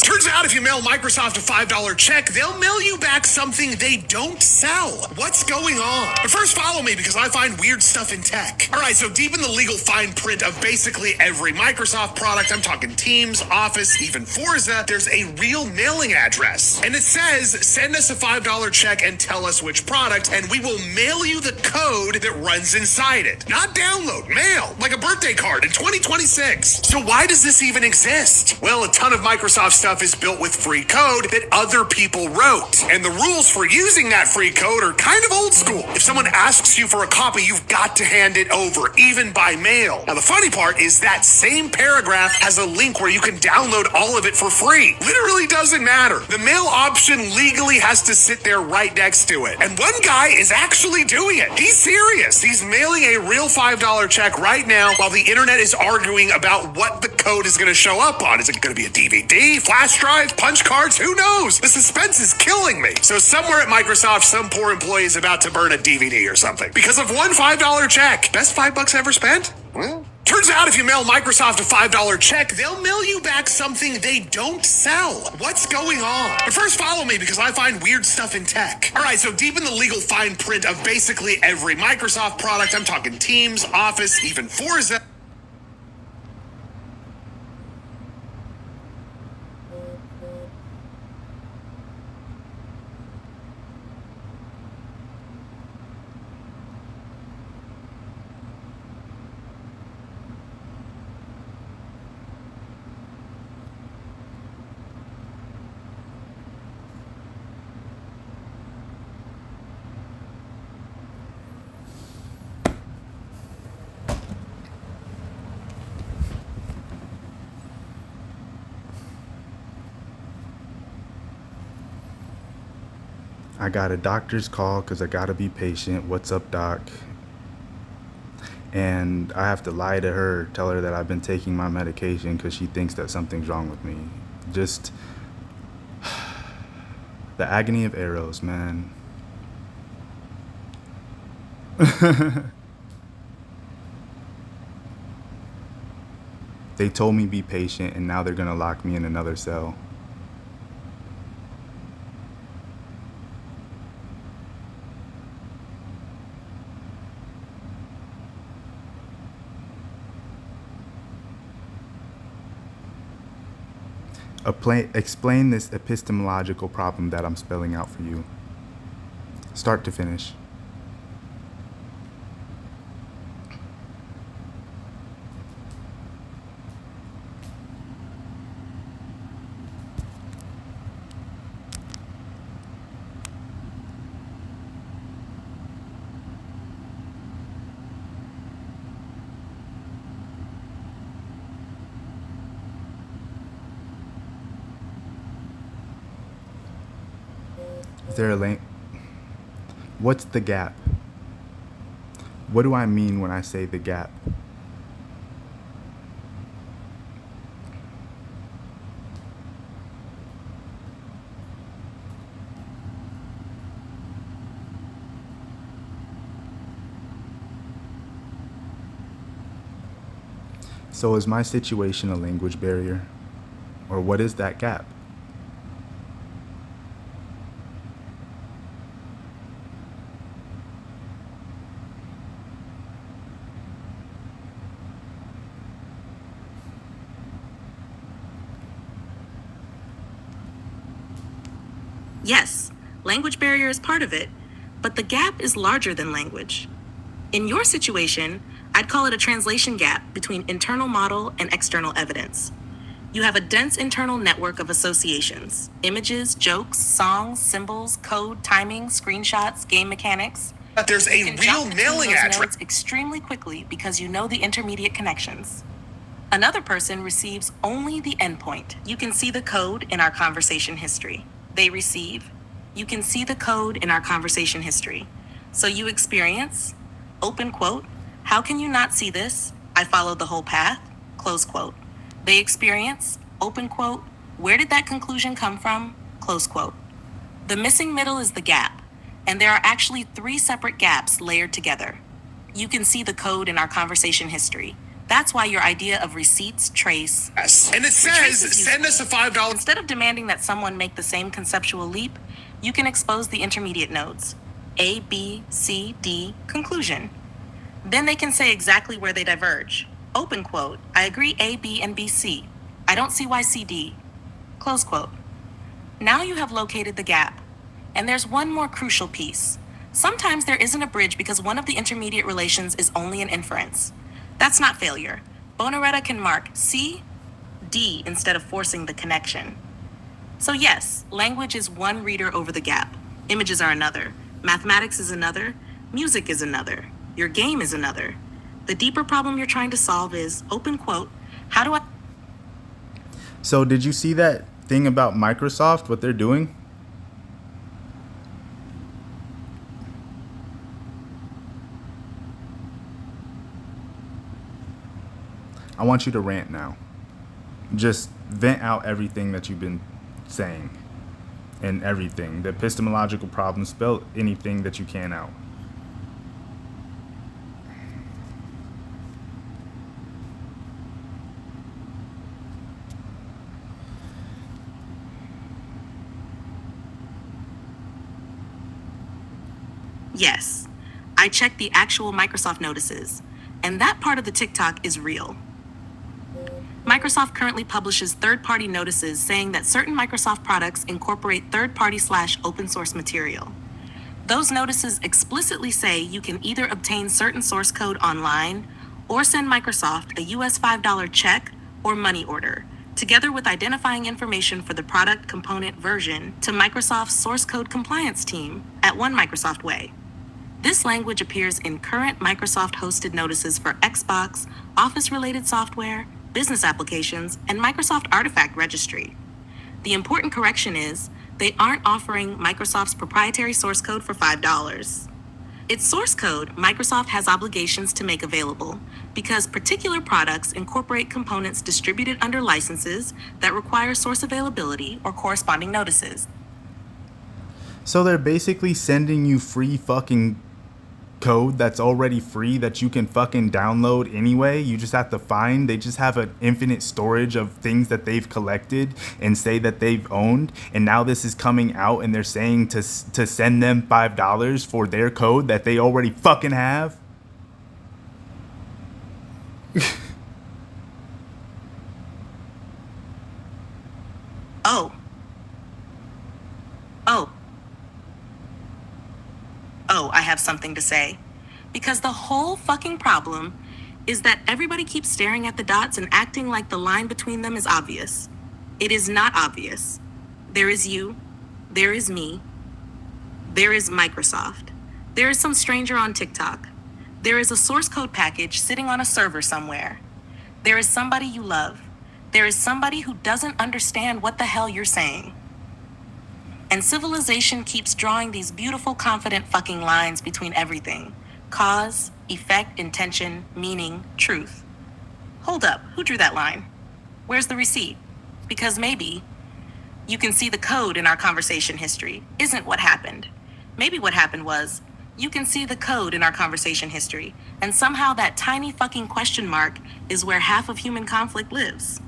Turns out if you mail Microsoft a $5 check, they'll mail you back something they don't sell. What's going on? But first, follow me because I find weird stuff in tech. All right, so deep in the legal fine print of basically every Microsoft product, I'm talking Teams, Office, even Forza, there's a real mailing address. And it says, send us a $5 check and tell us which product, and we will mail you the code that runs inside it. Not download, mail, like a birthday card in 2026. So why does this even exist? Well, a ton of Microsoft stuff is built with free code that other people wrote. And the rules for using that free code are kind of old school. If someone asks you for a copy, you've got to hand it over, even by mail. Now, the funny part is that same paragraph has a link where you can download all of it for free. Literally doesn't matter. The mail option legally has to sit there right next to it. And one guy is actually doing it. He's serious. He's mailing a real $5 check right now while the internet is arguing about what the code is going to show up on. Is it going to be a DVD, flash drive, punch cards? Who knows? The suspense is killing me. So somewhere at Microsoft, some poor employee is about to burn a DVD or something because of one $5 check. Best $5 ever spent? Well, turns out if you mail Microsoft a $5 check, they'll mail you back something they don't sell. What's going on? But first, follow me because I find weird stuff in tech. All right, so deep in the legal fine print of basically every Microsoft product, I'm talking Teams, Office, even Forza. I got a doctor's call because I gotta be patient. What's up, doc? And I have to lie to her, tell her that I've been taking my medication because she thinks that something's wrong with me. Just the agony of arrows, man. They told me be patient, and now they're gonna lock me in another cell. Explain this epistemological problem that I'm spelling out for you, start to finish. Is there a link? What's the gap? What do I mean when I say the gap? So is my situation a language barrier? Or what is that gap? Yes, language barrier is part of it, but the gap is larger than language. In your situation, I'd call it a translation gap between internal model and external evidence. You have a dense internal network of associations, images, jokes, songs, symbols, code, timing, screenshots, game mechanics. There's a real mailing address extremely quickly because you know the intermediate connections. Another person receives only the endpoint. You can see the code in our conversation history. They receive. You can see the code in our conversation history. So you experience, open quote, how can you not see this? I followed the whole path, close quote. They experience, open quote, where did that conclusion come from? Close quote. The missing middle is the gap, and there are actually 3 separate gaps layered together. You can see the code in our conversation history. That's why your idea of receipts trace. Yes. And it says, Trace is send us a $5. Instead of demanding that someone make the same conceptual leap, you can expose the intermediate nodes. A, B, C, D, conclusion. Then they can say exactly where they diverge. Open quote, I agree A, B, and B, C. I don't see why C, D. Close quote. Now you have located the gap. And there's one more crucial piece. Sometimes there isn't a bridge because one of the intermediate relations is only an inference. That's not failure. Bonaretta can mark C, D instead of forcing the connection. So yes, language is one reader over the gap. Images are another. Mathematics is another. Music is another. Your game is another. The deeper problem you're trying to solve is, open quote, how do I... So did you see that thing about Microsoft, what they're doing? I want you to rant now. Just vent out everything that you've been saying and everything. The epistemological problem, spell anything that you can out. Yes, I checked the actual Microsoft notices, and that part of the TikTok is real. Microsoft currently publishes third-party notices saying that certain Microsoft products incorporate third-party/open source material. Those notices explicitly say you can either obtain certain source code online or send Microsoft a US $5 check or money order, together with identifying information for the product component version to Microsoft's source code compliance team at One Microsoft Way. This language appears in current Microsoft-hosted notices for Xbox, Office-related software, business applications, and Microsoft Artifact Registry. The important correction is, they aren't offering Microsoft's proprietary source code for $5. Its source code, Microsoft has obligations to make available because particular products incorporate components distributed under licenses that require source availability or corresponding notices. So they're basically sending you free fucking code that's already free that you can fucking download anyway. You just have to find. They just have an infinite storage of things that they've collected and say that they've owned. And now this is coming out and they're saying to send them $5 for their code that they already fucking have. Oh, I have something to say. Because the whole fucking problem is that everybody keeps staring at the dots and acting like the line between them is obvious. It is not obvious. There is you. There is me. There is Microsoft. There is some stranger on TikTok. There is a source code package sitting on a server somewhere. There is somebody you love. There is somebody who doesn't understand what the hell you're saying. And civilization keeps drawing these beautiful, confident fucking lines between everything. Cause, effect, intention, meaning, truth. Hold up, who drew that line? Where's the receipt? Because maybe you can see the code in our conversation history isn't what happened. Maybe what happened was, you can see the code in our conversation history, and somehow that tiny fucking question mark is where half of human conflict lives.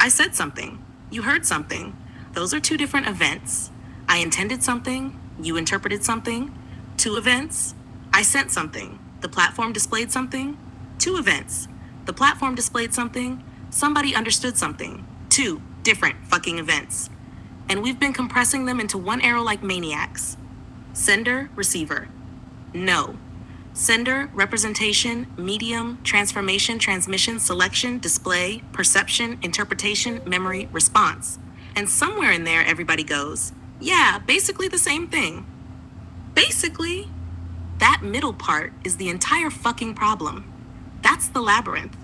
I said something. You heard something. Those are two different events. I intended something. You interpreted something. Two events. I sent something. The platform displayed something. Two events. The platform displayed something. Somebody understood something. Two different fucking events. And we've been compressing them into one arrow like maniacs. Sender, receiver. No. Sender, representation, medium, transformation, transmission, selection, display, perception, interpretation, memory, response. And somewhere in there, everybody goes, yeah, basically the same thing. Basically. That middle part is the entire fucking problem. That's the labyrinth.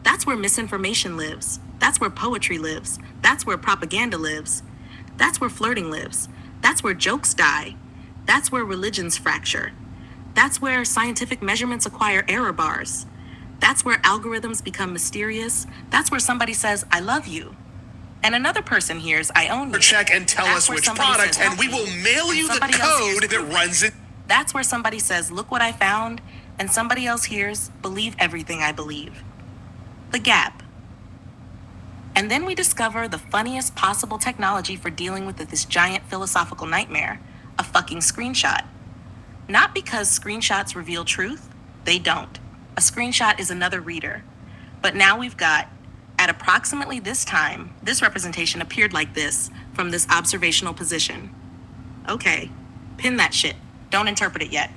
That's where misinformation lives. That's where poetry lives. That's where propaganda lives. That's where flirting lives. That's where jokes die. That's where religions fracture. That's where scientific measurements acquire error bars. That's where algorithms become mysterious. That's where somebody says, I love you. And another person hears, I own you. Check and tell That's us where which somebody product, says, and we will mail you the somebody else hears, code that runs it. That's where somebody says, look what I found, and somebody else hears, believe everything I believe. the gap. And then we discover the funniest possible technology for dealing with this giant philosophical nightmare, a fucking screenshot. Not because screenshots reveal truth, they don't. A screenshot is another reader. But now we've got, at approximately this time, this representation appeared like this from this observational position. Okay, pin that shit. Don't interpret it yet.